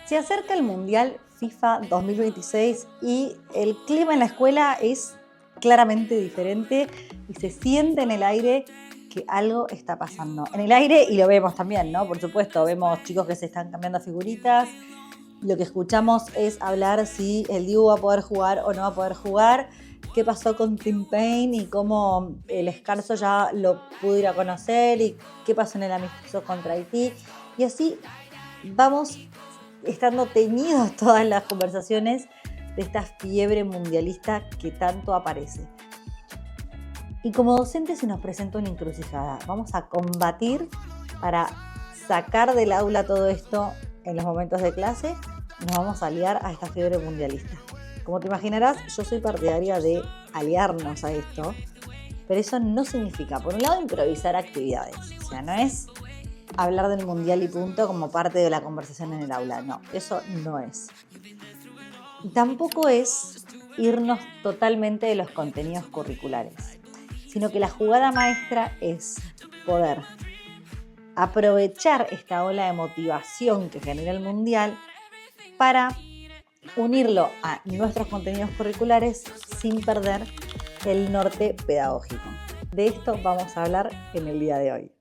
Se acerca el Mundial FIFA 2026 y el clima en la escuela es claramente diferente y se siente en el aire que algo está pasando. En el aire, y lo vemos también, ¿no? Por supuesto, vemos chicos que se están cambiando figuritas. Lo que escuchamos es hablar si el Dibu va a poder jugar o no va a poder jugar. Qué pasó con Tim Payne y cómo el Escarzo ya lo pudo ir a conocer y qué pasó en el amistoso contra Haití. Y así vamos estando teñidos todas las conversaciones de esta fiebre mundialista que tanto aparece. Y como docentes se nos presenta una encrucijada. Vamos a combatir para sacar del aula todo esto en los momentos de clase. Nos vamos a aliar a esta fiebre mundialista. Como te imaginarás, yo soy partidaria de aliarnos a esto, pero eso no significa, por un lado, improvisar actividades. O sea, no es hablar del mundial y punto como parte de la conversación en el aula. No, eso no es. Y tampoco es irnos totalmente de los contenidos curriculares, sino que la jugada maestra es poder aprovechar esta ola de motivación que genera el mundial para unirlo a nuestros contenidos curriculares sin perder el norte pedagógico. De esto vamos a hablar en el día de hoy.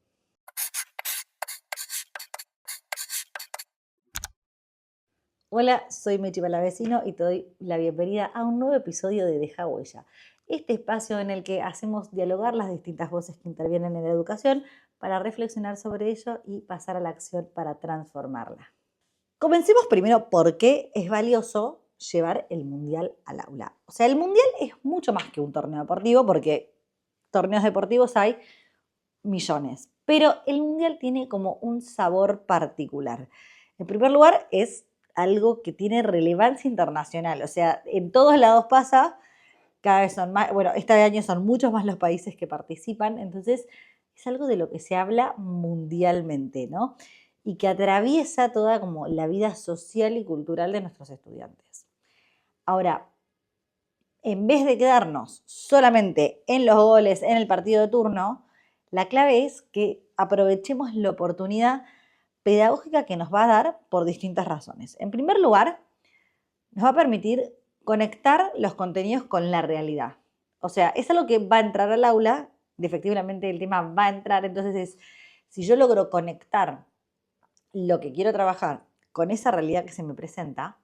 Hola, soy Mechi Palavecino y te doy la bienvenida a un nuevo episodio de Deja Huella, este espacio en el que hacemos dialogar las distintas voces que intervienen en la educación para reflexionar sobre ello y pasar a la acción para transformarla. Comencemos primero por qué es valioso llevar el mundial al aula. O sea, el mundial es mucho más que un torneo deportivo porque torneos deportivos hay millones, pero el mundial tiene como un sabor particular. En primer lugar, es algo que tiene relevancia internacional, o sea, en todos lados pasa, cada vez son más, bueno, este año son muchos más los países que participan, entonces es algo de lo que se habla mundialmente, ¿no? Y que atraviesa toda como la vida social y cultural de nuestros estudiantes. Ahora, en vez de quedarnos solamente en los goles, en el partido de turno, la clave es que aprovechemos la oportunidad pedagógica que nos va a dar por distintas razones. En primer lugar, nos va a permitir conectar los contenidos con la realidad. O sea, es algo que va a entrar al aula, y efectivamente el tema va a entrar, entonces si yo logro conectar lo que quiero trabajar con esa realidad que se me presenta,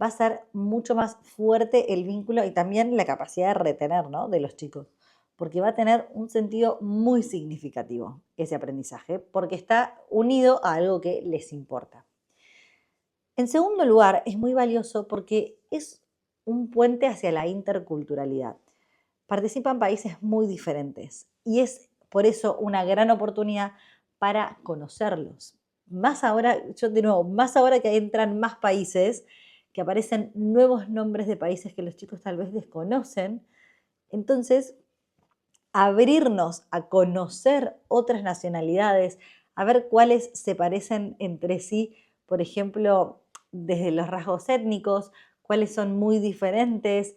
va a ser mucho más fuerte el vínculo y también la capacidad de retener, ¿no?, de los chicos, porque va a tener un sentido muy significativo ese aprendizaje, porque está unido a algo que les importa. En segundo lugar, es muy valioso porque es un puente hacia la interculturalidad. Participan países muy diferentes y es por eso una gran oportunidad para conocerlos. Más ahora, más ahora que entran más países, que aparecen nuevos nombres de países que los chicos tal vez desconocen. Entonces, abrirnos a conocer otras nacionalidades, a ver cuáles se parecen entre sí, por ejemplo, desde los rasgos étnicos, cuáles son muy diferentes,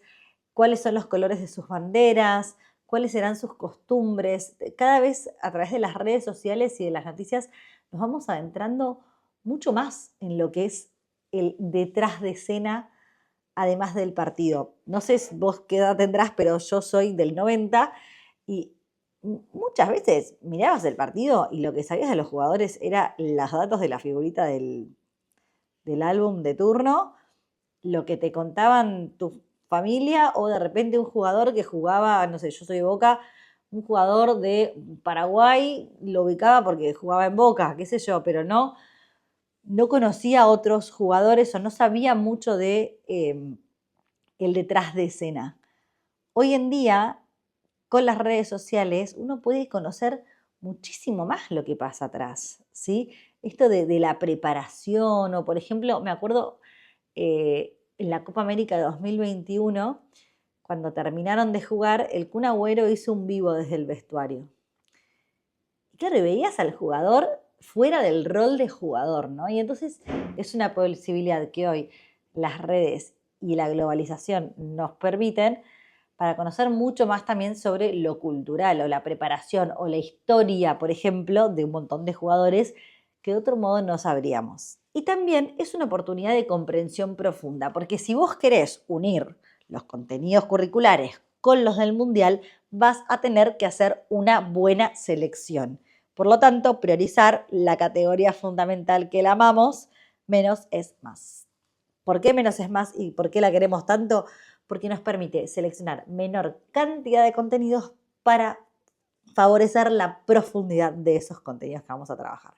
cuáles son los colores de sus banderas, cuáles serán sus costumbres. Cada vez a través de las redes sociales y de las noticias nos vamos adentrando mucho más en lo que es el detrás de escena, además del partido. No sé vos qué edad tendrás, pero yo soy del 90 y muchas veces mirabas el partido y lo que sabías de los jugadores era los datos de la figurita del álbum de turno, lo que te contaban tu familia o de repente un jugador que jugaba, no sé, yo soy de Boca, un jugador de Paraguay lo ubicaba porque jugaba en Boca, qué sé yo, pero no conocía a otros jugadores o no sabía mucho de el detrás de escena. Hoy en día, con las redes sociales, uno puede conocer muchísimo más lo que pasa atrás, ¿sí? Esto de la preparación, o por ejemplo, me acuerdo en la Copa América de 2021, cuando terminaron de jugar, el Kun Agüero hizo un vivo desde el vestuario. Y claro, y veías al jugador fuera del rol de jugador, ¿no? Y entonces es una posibilidad que hoy las redes y la globalización nos permiten para conocer mucho más también sobre lo cultural o la preparación o la historia, por ejemplo, de un montón de jugadores que de otro modo no sabríamos. Y también es una oportunidad de comprensión profunda, porque si vos querés unir los contenidos curriculares con los del Mundial, vas a tener que hacer una buena selección. Por lo tanto, priorizar la categoría fundamental que la amamos, menos es más. ¿Por qué menos es más y por qué la queremos tanto? Porque nos permite seleccionar menor cantidad de contenidos para favorecer la profundidad de esos contenidos que vamos a trabajar.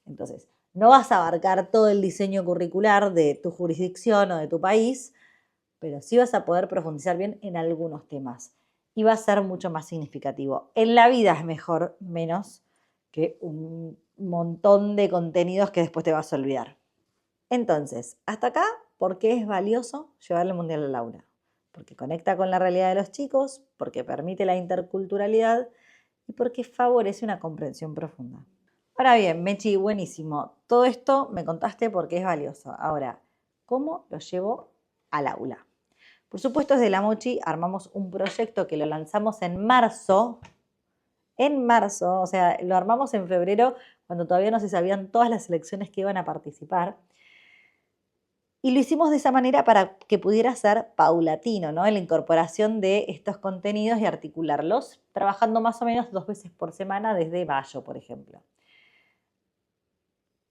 Entonces, no vas a abarcar todo el diseño curricular de tu jurisdicción o de tu país, pero sí vas a poder profundizar bien en algunos temas y va a ser mucho más significativo. En la vida es mejor menos que un montón de contenidos que después te vas a olvidar. Entonces, hasta acá, ¿por qué es valioso llevar el Mundial al aula? Porque conecta con la realidad de los chicos, porque permite la interculturalidad y porque favorece una comprensión profunda. Ahora bien, Mechi, buenísimo. Todo esto me contaste porque es valioso. Ahora, ¿cómo lo llevo al aula? Por supuesto, desde la Mochi armamos un proyecto que lo lanzamos en marzo. O sea, lo armamos en febrero, cuando todavía no se sabían todas las selecciones que iban a participar. Y lo hicimos de esa manera para que pudiera ser paulatino, ¿no? En la incorporación de estos contenidos y articularlos, trabajando más o menos 2 veces por semana desde mayo, por ejemplo.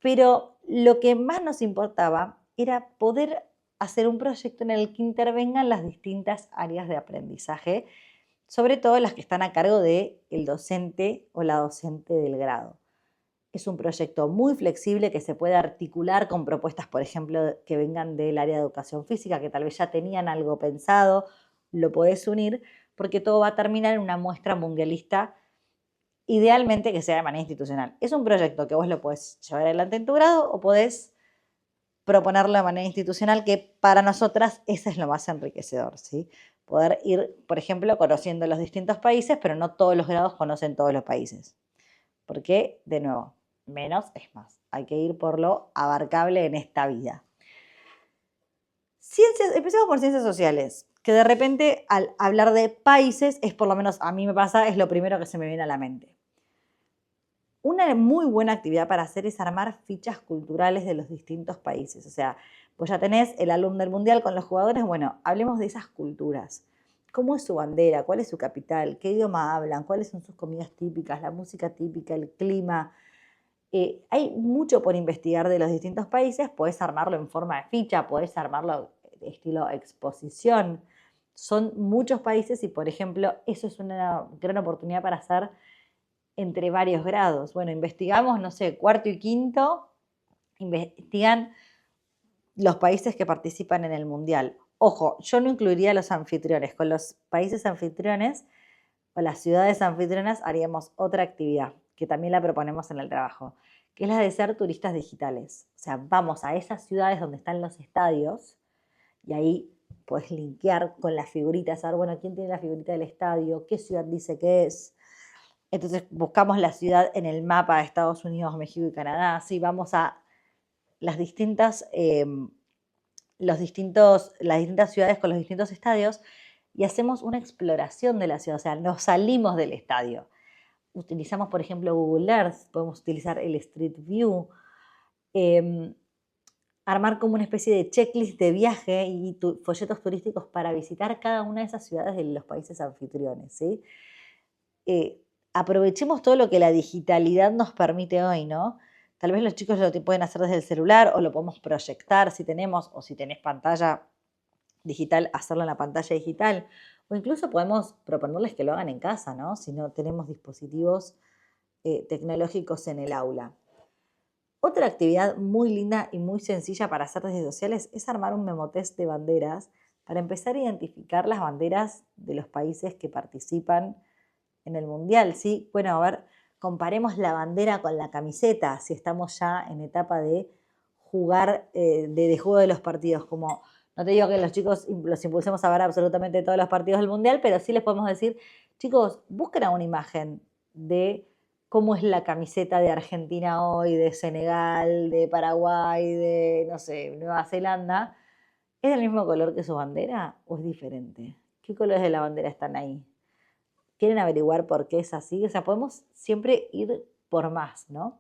Pero lo que más nos importaba era poder hacer un proyecto en el que intervengan las distintas áreas de aprendizaje, sobre todo las que están a cargo del docente o la docente del grado. Es un proyecto muy flexible que se puede articular con propuestas, por ejemplo, que vengan del área de educación física, que tal vez ya tenían algo pensado, lo podés unir, porque todo va a terminar en una muestra mundialista, idealmente que sea de manera institucional. Es un proyecto que vos lo podés llevar adelante en tu grado o podés proponerlo de manera institucional, que para nosotras eso es lo más enriquecedor, ¿sí? Poder ir, por ejemplo, conociendo los distintos países, pero no todos los grados conocen todos los países. Porque, de nuevo, menos es más. Hay que ir por lo abarcable en esta vida. Empecemos por ciencias sociales, que de repente al hablar de países es, por lo menos a mí me pasa, es lo primero que se me viene a la mente. Una muy buena actividad para hacer es armar fichas culturales de los distintos países. O sea, pues ya tenés el álbum del mundial con los jugadores, bueno, hablemos de esas culturas. ¿Cómo es su bandera? ¿Cuál es su capital? ¿Qué idioma hablan? ¿Cuáles son sus comidas típicas? ¿La música típica? ¿El clima? Hay mucho por investigar de los distintos países. Podés armarlo en forma de ficha, podés armarlo de estilo exposición. Son muchos países y, por ejemplo, eso es una gran oportunidad para hacer entre varios grados. Bueno, investigamos, no sé, cuarto y quinto, investigan los países que participan en el Mundial. Ojo, yo no incluiría a los anfitriones. Con los países anfitriones o las ciudades anfitrionas haríamos otra actividad que también la proponemos en el trabajo, que es la de ser turistas digitales. O sea, vamos a esas ciudades donde están los estadios y ahí puedes linkear con las figuritas, saber, bueno, quién tiene la figurita del estadio, qué ciudad dice que es. Entonces buscamos la ciudad en el mapa de Estados Unidos, México y Canadá. Sí, vamos a las distintas, las distintas ciudades con los distintos estadios y hacemos una exploración de la ciudad. O sea, nos salimos del estadio. Utilizamos, por ejemplo, Google Earth, podemos utilizar el Street View, armar como una especie de checklist de viaje y folletos turísticos para visitar cada una de esas ciudades de los países anfitriones, ¿sí? Aprovechemos todo lo que la digitalidad nos permite hoy, ¿no? Tal vez los chicos lo pueden hacer desde el celular o lo podemos proyectar si tenemos, o si tenés pantalla digital, hacerlo en la pantalla digital. O incluso podemos proponerles que lo hagan en casa, ¿no? Si no tenemos dispositivos tecnológicos en el aula. Otra actividad muy linda y muy sencilla para hacer desde sociales es armar un memotest de banderas para empezar a identificar las banderas de los países que participan en el Mundial, ¿sí? Bueno, a ver, comparemos la bandera con la camiseta, si estamos ya en etapa de jugar, de juego de los partidos, como no te digo que los chicos los impulsemos a ver absolutamente todos los partidos del Mundial, pero sí les podemos decir, chicos, busquen una imagen de cómo es la camiseta de Argentina hoy, de Senegal, de Paraguay, de, no sé, Nueva Zelanda. ¿Es del mismo color que su bandera o es diferente? ¿Qué colores de la bandera están ahí? ¿Quieren averiguar por qué es así? O sea, podemos siempre ir por más, ¿no?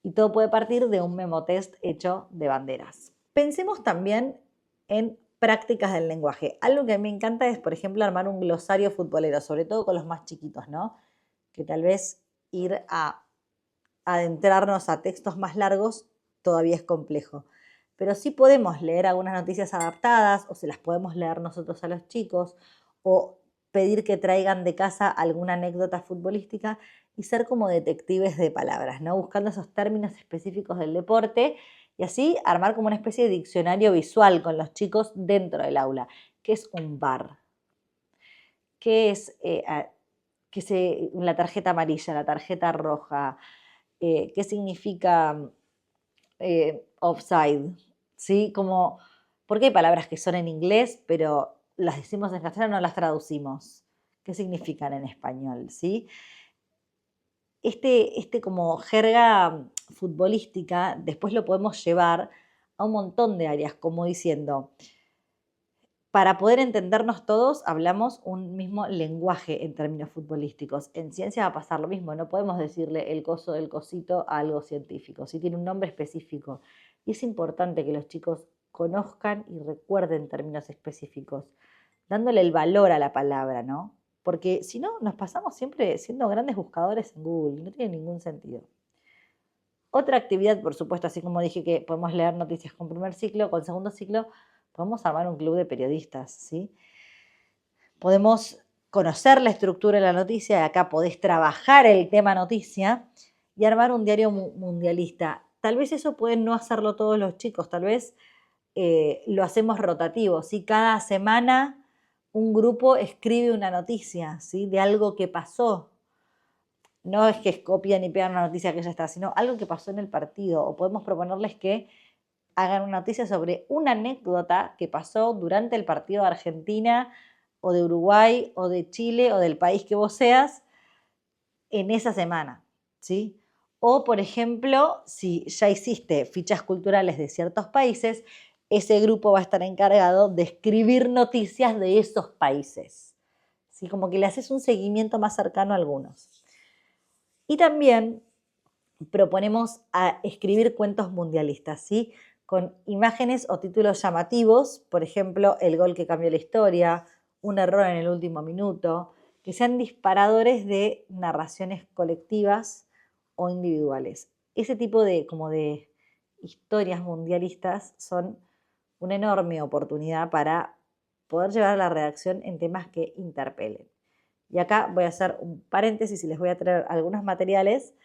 Y todo puede partir de un memotest hecho de banderas. Pensemos también en prácticas del lenguaje. Algo que a mí me encanta es, por ejemplo, armar un glosario futbolero, sobre todo con los más chiquitos, ¿no? Que tal vez ir a adentrarnos a textos más largos todavía es complejo. Pero sí podemos leer algunas noticias adaptadas o se las podemos leer nosotros a los chicos o pedir que traigan de casa alguna anécdota futbolística y ser como detectives de palabras, ¿no? Buscando esos términos específicos del deporte y así armar como una especie de diccionario visual con los chicos dentro del aula. ¿Qué es un VAR? ¿Qué es la tarjeta amarilla, la tarjeta roja? ¿Qué significa offside? ¿Sí? Como, porque hay palabras que son en inglés, pero las decimos en castellano, no las traducimos. ¿Qué significan en español? ¿Sí? Este como jerga futbolística después lo podemos llevar a un montón de áreas, como diciendo, para poder entendernos todos, hablamos un mismo lenguaje en términos futbolísticos. En ciencia va a pasar lo mismo, no podemos decirle el coso del cosito a algo científico, sí tiene un nombre específico. Y es importante que los chicos conozcan y recuerden términos específicos, dándole el valor a la palabra, ¿no? Porque si no, nos pasamos siempre siendo grandes buscadores en Google, no tiene ningún sentido. Otra actividad, por supuesto, así como dije que podemos leer noticias con primer ciclo, con segundo ciclo, podemos armar un club de periodistas, ¿sí? Podemos conocer la estructura de la noticia, y acá podés trabajar el tema noticia y armar un diario mundialista. Tal vez eso pueden no hacerlo todos los chicos, tal vez lo hacemos rotativo, ¿sí? Cada semana un grupo escribe una noticia, ¿sí? De algo que pasó. No es que copian y pegan una noticia que ya está, sino algo que pasó en el partido. O podemos proponerles que hagan una noticia sobre una anécdota que pasó durante el partido de Argentina o de Uruguay o de Chile o del país que vos seas en esa semana, ¿sí? O, por ejemplo, si ya hiciste fichas culturales de ciertos países, ese grupo va a estar encargado de escribir noticias de esos países, ¿sí? Como que le haces un seguimiento más cercano a algunos. Y también proponemos a escribir cuentos mundialistas, ¿sí? Con imágenes o títulos llamativos, por ejemplo, el gol que cambió la historia, un error en el último minuto, que sean disparadores de narraciones colectivas o individuales. Ese tipo de, como de historias mundialistas son una enorme oportunidad para poder llevar a la redacción en temas que interpelen. Y acá voy a hacer un paréntesis y les voy a traer algunos materiales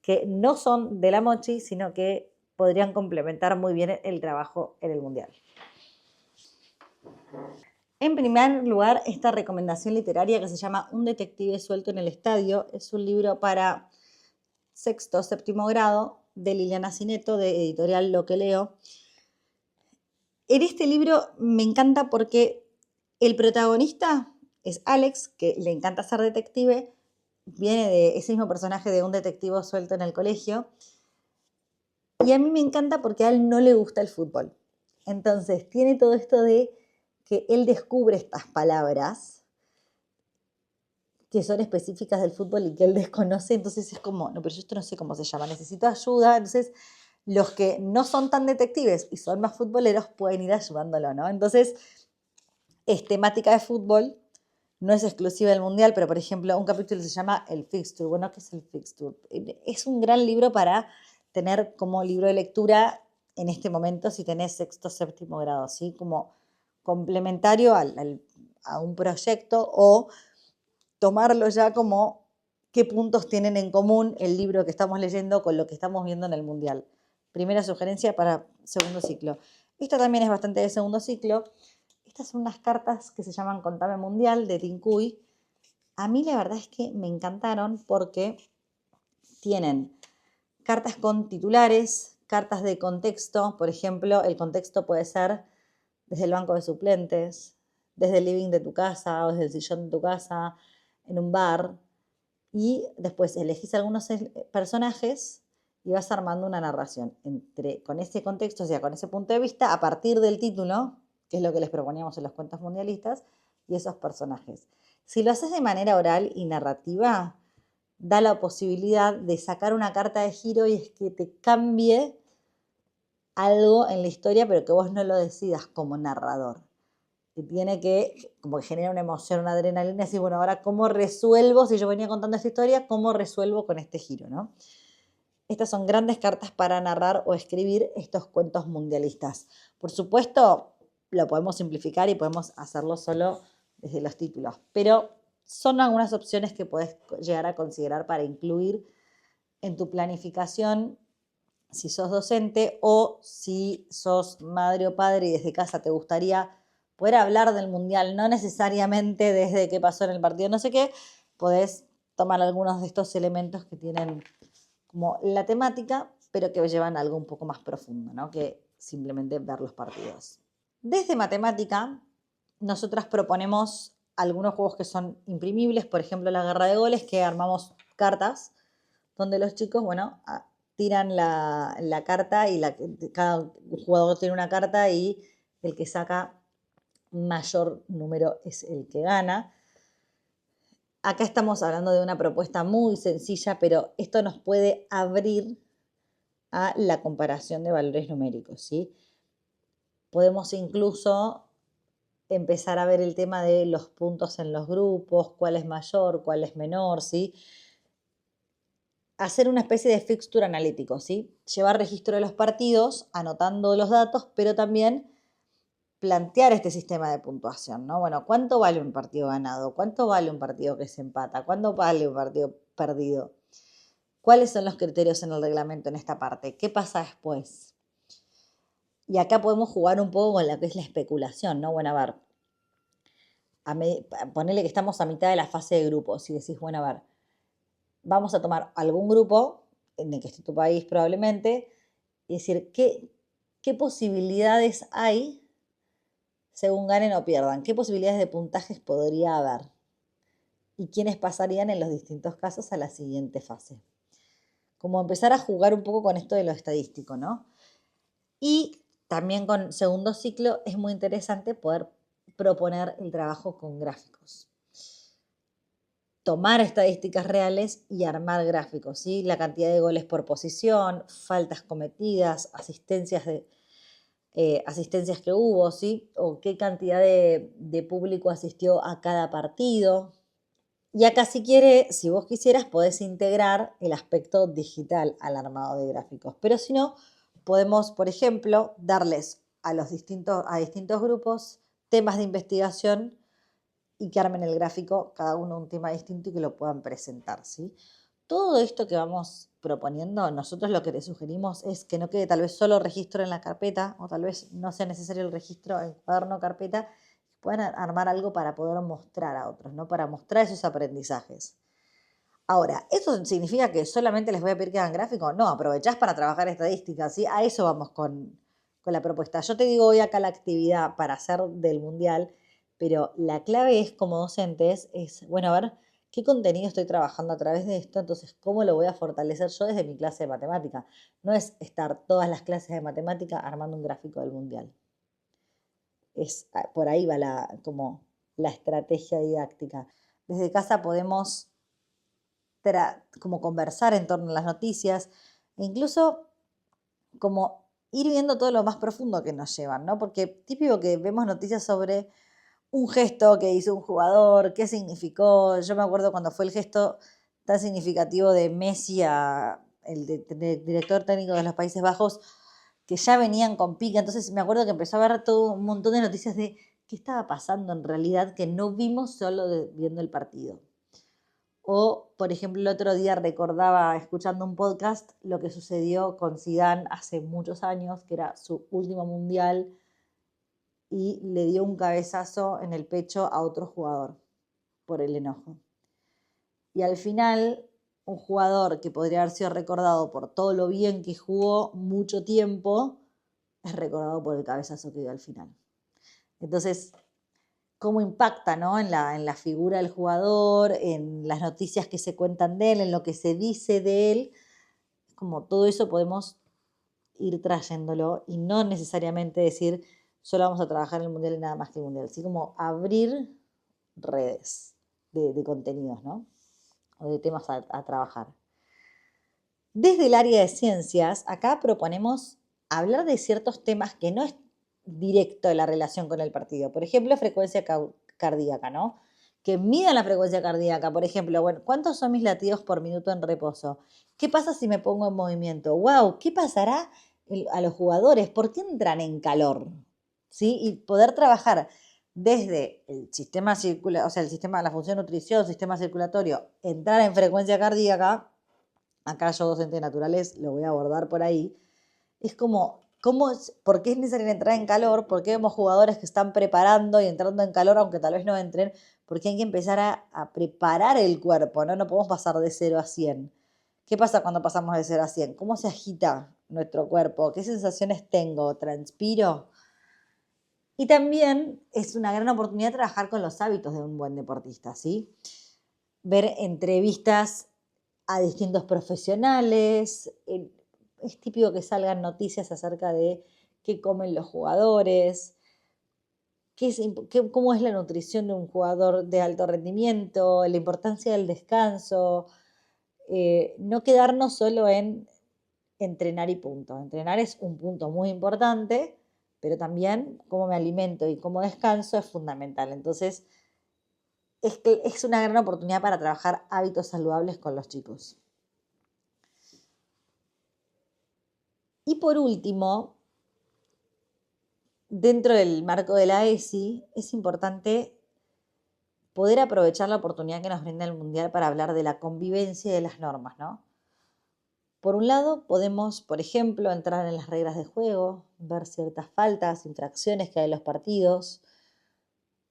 que no son de la Mochi, sino que podrían complementar muy bien el trabajo en el Mundial. En primer lugar, esta recomendación literaria que se llama Un detective suelto en el estadio es un libro para sexto, séptimo grado de Liliana Cineto, de editorial Lo que leo. En este libro me encanta porque el protagonista es Alex, que le encanta ser detective, viene de ese mismo personaje de un detective suelto en el colegio. Y a mí me encanta porque a él no le gusta el fútbol. Entonces, tiene todo esto de que él descubre estas palabras que son específicas del fútbol y que él desconoce. Entonces es como, no, pero yo esto no sé cómo se llama, necesito ayuda. Entonces, los que no son tan detectives y son más futboleros pueden ir ayudándolo, ¿no? Entonces, es temática de fútbol, no es exclusiva del Mundial, pero por ejemplo, un capítulo se llama El Fixture. Bueno, ¿qué es el Fixture? Es un gran libro para tener como libro de lectura en este momento si tenés sexto, séptimo grado, ¿sí? Como complementario a un proyecto o tomarlo ya como qué puntos tienen en común el libro que estamos leyendo con lo que estamos viendo en el Mundial. Primera sugerencia para segundo ciclo. Esta también es bastante de segundo ciclo. Estas son unas cartas que se llaman Contame Mundial de Tincuy. A mí la verdad es que me encantaron porque tienen cartas con titulares, cartas de contexto. Por ejemplo, el contexto puede ser desde el banco de suplentes, desde el living de tu casa o desde el sillón de tu casa, en un bar. Y después elegís algunos personajes y vas armando una narración con ese contexto, o sea, con ese punto de vista, a partir del título, que es lo que les proponíamos en los cuentos mundialistas, y esos personajes. Si lo haces de manera oral y narrativa, da la posibilidad de sacar una carta de giro y es que te cambie algo en la historia, pero que vos no lo decidas como narrador. Que tiene que, como que genera una emoción, una adrenalina, y decir, bueno, ahora cómo resuelvo, si yo venía contando esta historia, cómo resuelvo con este giro, ¿no? Estas son grandes cartas para narrar o escribir estos cuentos mundialistas. Por supuesto, lo podemos simplificar y podemos hacerlo solo desde los títulos, pero son algunas opciones que puedes llegar a considerar para incluir en tu planificación si sos docente o si sos madre o padre y desde casa te gustaría poder hablar del mundial, no necesariamente desde qué pasó en el partido, no sé qué, podés tomar algunos de estos elementos que tienen como la temática, pero que llevan a algo un poco más profundo, ¿no? Que simplemente ver los partidos. Desde matemática, nosotras proponemos algunos juegos que son imprimibles, por ejemplo, la guerra de goles, que armamos cartas, donde los chicos, bueno, tiran la carta y cada jugador tiene una carta y el que saca mayor número es el que gana. Acá estamos hablando de una propuesta muy sencilla, pero esto nos puede abrir a la comparación de valores numéricos, ¿sí? Podemos incluso empezar a ver el tema de los puntos en los grupos, cuál es mayor, cuál es menor, ¿sí? Hacer una especie de fixture analítico, ¿sí? Llevar registro de los partidos, anotando los datos, pero también plantear este sistema de puntuación, ¿no? Bueno, ¿cuánto vale un partido ganado? ¿Cuánto vale un partido que se empata? ¿Cuánto vale un partido perdido? ¿Cuáles son los criterios en el reglamento en esta parte? ¿Qué pasa después? Y acá podemos jugar un poco con lo que es la especulación, ¿no? Bueno, a ver, ponele que estamos a mitad de la fase de grupos y decís, bueno, a ver, vamos a tomar algún grupo, en el que esté tu país probablemente, y decir, ¿qué posibilidades hay según ganen o pierdan? ¿Qué posibilidades de puntajes podría haber? ¿Y quiénes pasarían en los distintos casos a la siguiente fase? Como empezar a jugar un poco con esto de lo estadístico, ¿no? Y también con segundo ciclo es muy interesante poder proponer el trabajo con gráficos. Tomar estadísticas reales y armar gráficos, ¿sí? La cantidad de goles por posición, faltas cometidas, asistencias que hubo, ¿sí? O qué cantidad de público asistió a cada partido. Y acá si vos quisieras, podés integrar el aspecto digital al armado de gráficos. Pero si no, podemos, por ejemplo, darles a distintos grupos temas de investigación y que armen el gráfico, cada uno un tema distinto y que lo puedan presentar, ¿sí? Todo esto que vamos proponiendo, nosotros lo que les sugerimos es que no quede tal vez solo registro en la carpeta o tal vez no sea necesario el registro en cuaderno o carpeta, puedan armar algo para poder mostrar a otros, ¿no? Para mostrar esos aprendizajes. Ahora, ¿eso significa que solamente les voy a pedir que hagan gráfico? No, aprovechás para trabajar estadísticas, ¿sí? A eso vamos con la propuesta. Yo te digo hoy acá la actividad para hacer del mundial, pero la clave es como docentes, es, bueno, a ver, ¿qué contenido estoy trabajando a través de esto? Entonces, ¿cómo lo voy a fortalecer yo desde mi clase de matemática? No es estar todas las clases de matemática armando un gráfico del mundial. Por ahí va como la estrategia didáctica. Desde casa podemos como conversar en torno a las noticias e incluso como ir viendo todo lo más profundo que nos llevan, ¿no? Porque típico que vemos noticias sobre un gesto que hizo un jugador, qué significó. Yo me acuerdo cuando fue el gesto tan significativo de Messi el director técnico de los Países Bajos, que ya venían con pica. Entonces me acuerdo que empezó a haber todo un montón de noticias de qué estaba pasando en realidad que no vimos solo viendo el partido. O, por ejemplo, el otro día recordaba, escuchando un podcast, lo que sucedió con Zidane hace muchos años, que era su último mundial, y le dio un cabezazo en el pecho a otro jugador por el enojo. Y al final, un jugador que podría haber sido recordado por todo lo bien que jugó mucho tiempo, es recordado por el cabezazo que dio al final. Entonces, cómo impacta, ¿no? en la figura del jugador, en las noticias que se cuentan de él, en lo que se dice de él, como todo eso podemos ir trayéndolo y no necesariamente decir solo vamos a trabajar en el mundial y nada más que el mundial, así como abrir redes de contenidos, ¿no? o de temas a trabajar. Desde el área de ciencias, acá proponemos hablar de ciertos temas que no es directo la relación con el partido. Por ejemplo, frecuencia cardíaca, ¿no? Que midan la frecuencia cardíaca. Por ejemplo, bueno, ¿cuántos son mis latidos por minuto en reposo? ¿Qué pasa si me pongo en movimiento? ¡Wow! ¿Qué pasará a los jugadores? ¿Por qué entran en calor? ¿Sí? Y poder trabajar desde el sistema circulatorio, o sea, el sistema de la función nutrición, sistema circulatorio, entrar en frecuencia cardíaca. Acá yo, docente de naturales, lo voy a abordar por ahí. Es como, ¿por qué es necesario entrar en calor? ¿Por qué vemos jugadores que están preparando y entrando en calor, aunque tal vez no entren? Porque hay que empezar a preparar el cuerpo, ¿no? No podemos pasar de 0 a 100. ¿Qué pasa cuando pasamos de 0 a 100? ¿Cómo se agita nuestro cuerpo? ¿Qué sensaciones tengo? ¿Transpiro? Y también es una gran oportunidad trabajar con los hábitos de un buen deportista, ¿sí? Ver entrevistas a distintos profesionales. Es típico que salgan noticias acerca de qué comen los jugadores, cómo es la nutrición de un jugador de alto rendimiento, la importancia del descanso. No quedarnos solo en entrenar y punto. Entrenar es un punto muy importante, pero también cómo me alimento y cómo descanso es fundamental. Entonces, es una gran oportunidad para trabajar hábitos saludables con los chicos. Y por último, dentro del marco de la ESI, es importante poder aprovechar la oportunidad que nos brinda el Mundial para hablar de la convivencia y de las normas, ¿no? Por un lado, podemos, por ejemplo, entrar en las reglas de juego, ver ciertas faltas, infracciones que hay en los partidos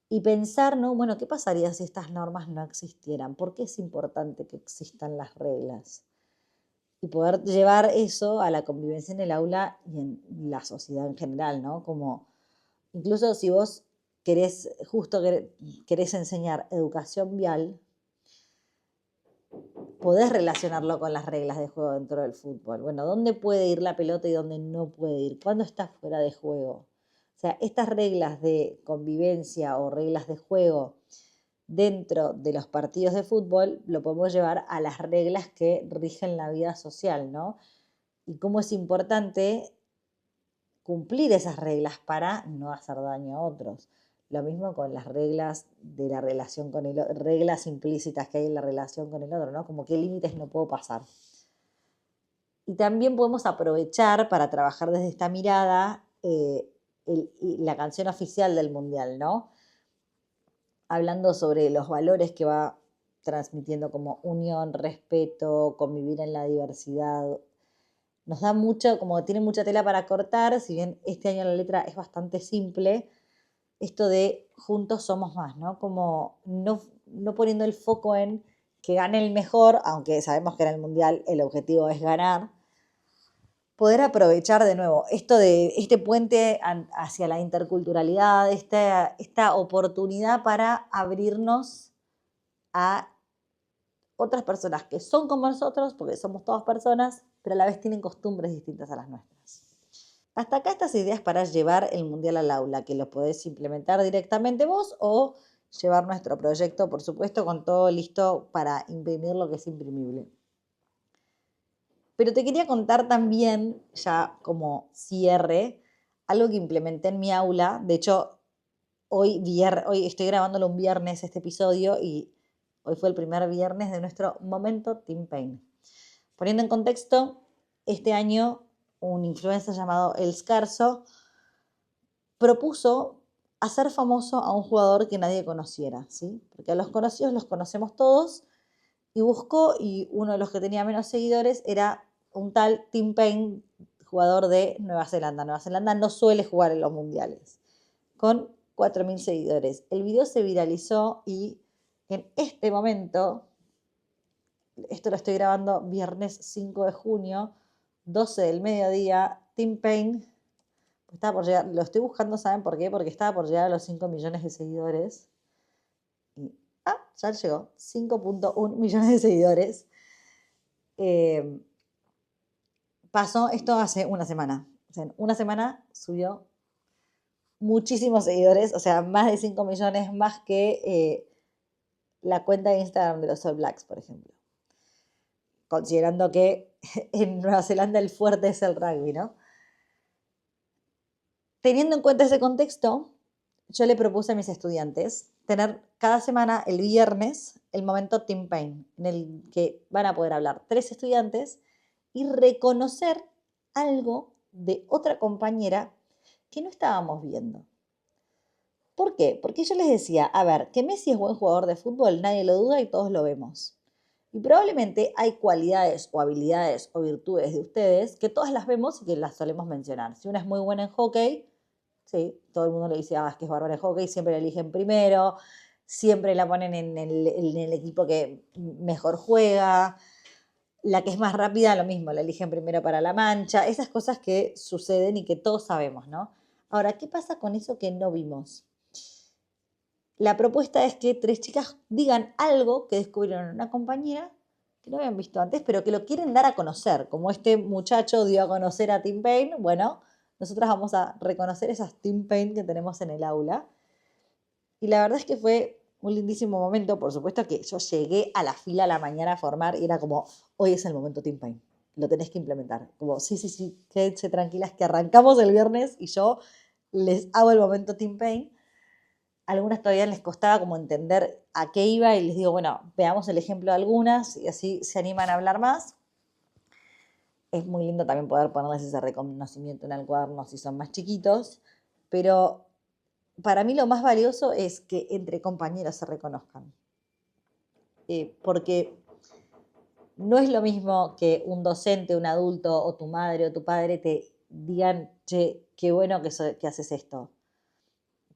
y pensar, ¿no? Bueno, ¿qué pasaría si estas normas no existieran? ¿Por qué es importante que existan las reglas? Y poder llevar eso a la convivencia en el aula y en la sociedad en general, ¿no? Como incluso si vos querés enseñar educación vial, podés relacionarlo con las reglas de juego dentro del fútbol. Bueno, ¿dónde puede ir la pelota y dónde no puede ir? ¿Cuándo está fuera de juego? O sea, estas reglas de convivencia o reglas de juego dentro de los partidos de fútbol lo podemos llevar a las reglas que rigen la vida social, ¿no? Y cómo es importante cumplir esas reglas para no hacer daño a otros. Lo mismo con las reglas de la relación con el otro, reglas implícitas que hay en la relación con el otro, ¿no? Como qué límites no puedo pasar. Y también podemos aprovechar para trabajar desde esta mirada la canción oficial del Mundial, ¿no? Hablando sobre los valores que va transmitiendo como unión, respeto, convivir en la diversidad. Nos da mucho, como tiene mucha tela para cortar, si bien este año la letra es bastante simple, esto de juntos somos más, ¿no? Como no poniendo el foco en que gane el mejor, aunque sabemos que en el Mundial el objetivo es ganar, poder aprovechar de nuevo esto de este puente hacia la interculturalidad, esta oportunidad para abrirnos a otras personas que son como nosotros, porque somos todas personas, pero a la vez tienen costumbres distintas a las nuestras. Hasta acá estas ideas para llevar el Mundial al aula, que lo podés implementar directamente vos o llevar nuestro proyecto, por supuesto, con todo listo para imprimir lo que es imprimible. Pero te quería contar también, ya como cierre, algo que implementé en mi aula. De hecho, hoy estoy grabándolo un viernes este episodio y hoy fue el primer viernes de nuestro momento Team Pain. Poniendo en contexto, este año un influencer llamado El Scarso propuso hacer famoso a un jugador que nadie conociera, ¿sí? Porque a los conocidos los conocemos todos y buscó, y uno de los que tenía menos seguidores era un tal Tim Paine, jugador de Nueva Zelanda. Nueva Zelanda no suele jugar en los mundiales, con 4.000 seguidores. El video se viralizó y en este momento, esto lo estoy grabando viernes 5 de junio, 12 del mediodía, Tim Paine estaba por llegar, lo estoy buscando, ¿saben por qué? Porque estaba por llegar a los 5 millones de seguidores. Y, ya llegó, 5.1 millones de seguidores. Pasó esto hace una semana. O sea, en una semana subió muchísimos seguidores, o sea, más de 5 millones, más que la cuenta de Instagram de los All Blacks, por ejemplo. considerando que en Nueva Zelanda el fuerte es el rugby, ¿no? Teniendo en cuenta ese contexto, yo le propuse a mis estudiantes tener cada semana el viernes el momento Team Pain, en el que van a poder hablar 3 estudiantes y reconocer algo de otra compañera que no estábamos viendo. ¿Por qué? Porque yo les decía, a ver, que Messi es buen jugador de fútbol, nadie lo duda y todos lo vemos. Y probablemente hay cualidades o habilidades o virtudes de ustedes que todas las vemos y que las solemos mencionar. Si una es muy buena en hockey, sí, todo el mundo le dice, es que es bárbara en hockey, siempre la eligen primero, siempre la ponen en el equipo que mejor juega. La que es más rápida, lo mismo, la eligen primero para la mancha. Esas cosas que suceden y que todos sabemos, ¿no? Ahora, ¿qué pasa con eso que no vimos? La propuesta es que 3 chicas digan algo que descubrieron en una compañera que no habían visto antes, pero que lo quieren dar a conocer. Como este muchacho dio a conocer a Tim Payne, bueno, nosotras vamos a reconocer esas Tim Payne que tenemos en el aula. Y la verdad es que fue un lindísimo momento. Por supuesto que yo llegué a la fila a la mañana a formar y era como, hoy es el momento Tim Payne, lo tenés que implementar. Como, sí, quédense tranquilas que arrancamos el viernes y yo les hago el momento Tim Payne. A algunas todavía les costaba como entender a qué iba y les digo, bueno, veamos el ejemplo de algunas y así se animan a hablar más. Es muy lindo también poder ponerles ese reconocimiento en el cuaderno si son más chiquitos, pero para mí lo más valioso es que entre compañeros se reconozcan. Porque no es lo mismo que un docente, un adulto o tu madre o tu padre te digan, che, qué bueno que haces esto.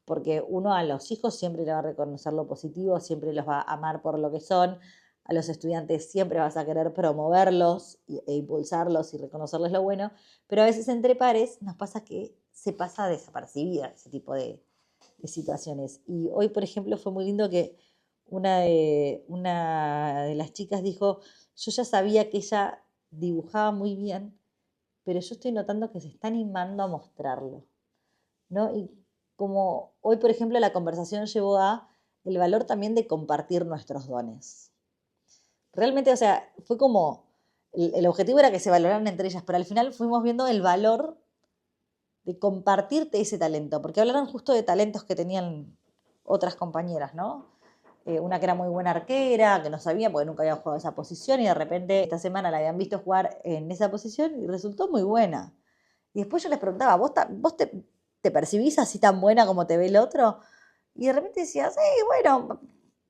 Porque uno a los hijos siempre le va a reconocer lo positivo, siempre los va a amar por lo que son, a los estudiantes siempre vas a querer promoverlos e impulsarlos y reconocerles lo bueno, pero a veces entre pares nos pasa que se pasa desapercibida ese tipo de situaciones. Y hoy, por ejemplo, fue muy lindo que una de las chicas dijo, yo ya sabía que ella dibujaba muy bien, pero yo estoy notando que se está animando a mostrarlo, ¿no? Y como hoy, por ejemplo, la conversación llevó a el valor también de compartir nuestros dones. Realmente, o sea, fue como, el objetivo era que se valoraran entre ellas, pero al final fuimos viendo el valor de compartirte ese talento, porque hablaron justo de talentos que tenían otras compañeras, ¿no? Una que era muy buena arquera, que no sabía porque nunca había jugado esa posición y de repente esta semana la habían visto jugar en esa posición y resultó muy buena. Y después yo les preguntaba, ¿vos te percibís así tan buena como te ve el otro? Y de repente decía, sí, bueno,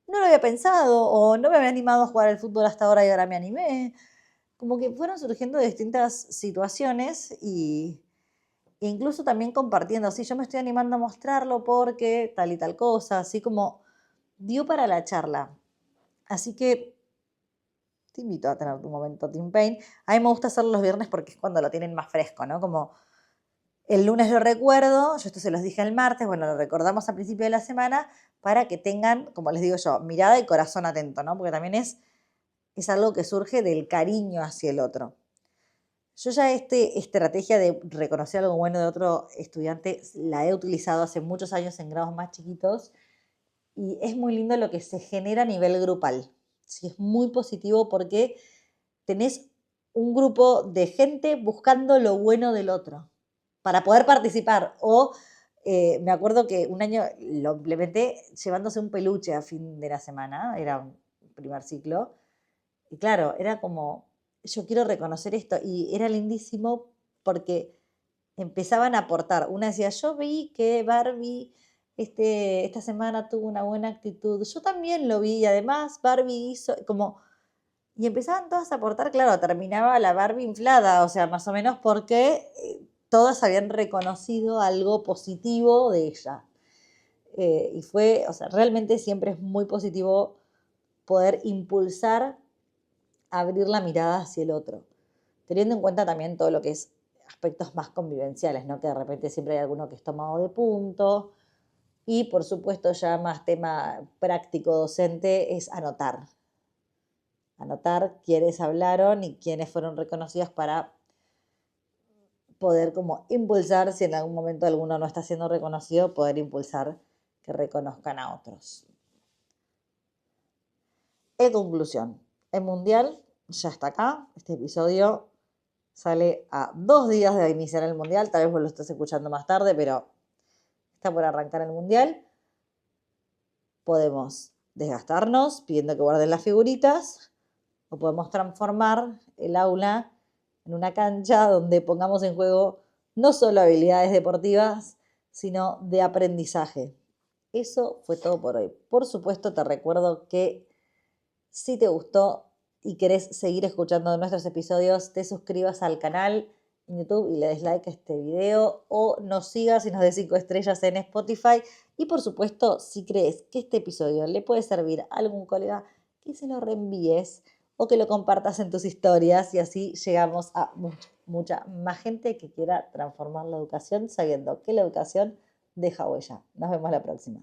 no lo había pensado, o no me había animado a jugar al fútbol hasta ahora y ahora me animé. Como que fueron surgiendo distintas situaciones e incluso también compartiendo, sí, yo me estoy animando a mostrarlo porque tal y tal cosa, así como dio para la charla. Así que te invito a tener tu momento Team Pain. A mí me gusta hacerlo los viernes porque es cuando lo tienen más fresco, ¿no? Como el lunes lo recuerdo, yo esto se los dije el martes, bueno, lo recordamos al principio de la semana para que tengan, como les digo yo, mirada y corazón atento, ¿no? Porque también es algo que surge del cariño hacia el otro. Yo ya esta estrategia de reconocer algo bueno de otro estudiante la he utilizado hace muchos años en grados más chiquitos y es muy lindo lo que se genera a nivel grupal. Sí, es muy positivo porque tenés un grupo de gente buscando lo bueno del otro para poder participar. O me acuerdo que un año lo implementé llevándose un peluche a fin de la semana, era un primer ciclo, y claro, era como, yo quiero reconocer esto, y era lindísimo porque empezaban a aportar. Una decía, yo vi que Barbie esta semana tuvo una buena actitud, yo también lo vi, y además Barbie hizo como... Y empezaban todas a aportar, claro, terminaba la Barbie inflada, o sea, más o menos porque todas habían reconocido algo positivo de ella. Y fue, o sea, realmente siempre es muy positivo poder impulsar, abrir la mirada hacia el otro, teniendo en cuenta también todo lo que es aspectos más convivenciales, ¿no? Que de repente siempre hay alguno que es tomado de punto. Y por supuesto ya más tema práctico docente es anotar. Anotar quiénes hablaron y quiénes fueron reconocidos para poder como impulsar, si en algún momento alguno no está siendo reconocido, poder impulsar que reconozcan a otros. En conclusión, el Mundial ya está acá. Este episodio sale a 2 días de iniciar el Mundial. Tal vez vos lo estés escuchando más tarde, pero está por arrancar el Mundial. Podemos desgastarnos pidiendo que guarden las figuritas o podemos transformar el aula en una cancha donde pongamos en juego no solo habilidades deportivas, sino de aprendizaje. Eso fue todo por hoy. Por supuesto, te recuerdo que si te gustó y querés seguir escuchando nuestros episodios, te suscribas al canal en YouTube y le des like a este video o nos sigas y nos des 5 estrellas en Spotify. Y por supuesto, si crees que este episodio le puede servir a algún colega, que se lo reenvíes o que lo compartas en tus historias y así llegamos a mucha más gente que quiera transformar la educación sabiendo que la educación deja huella. Nos vemos la próxima.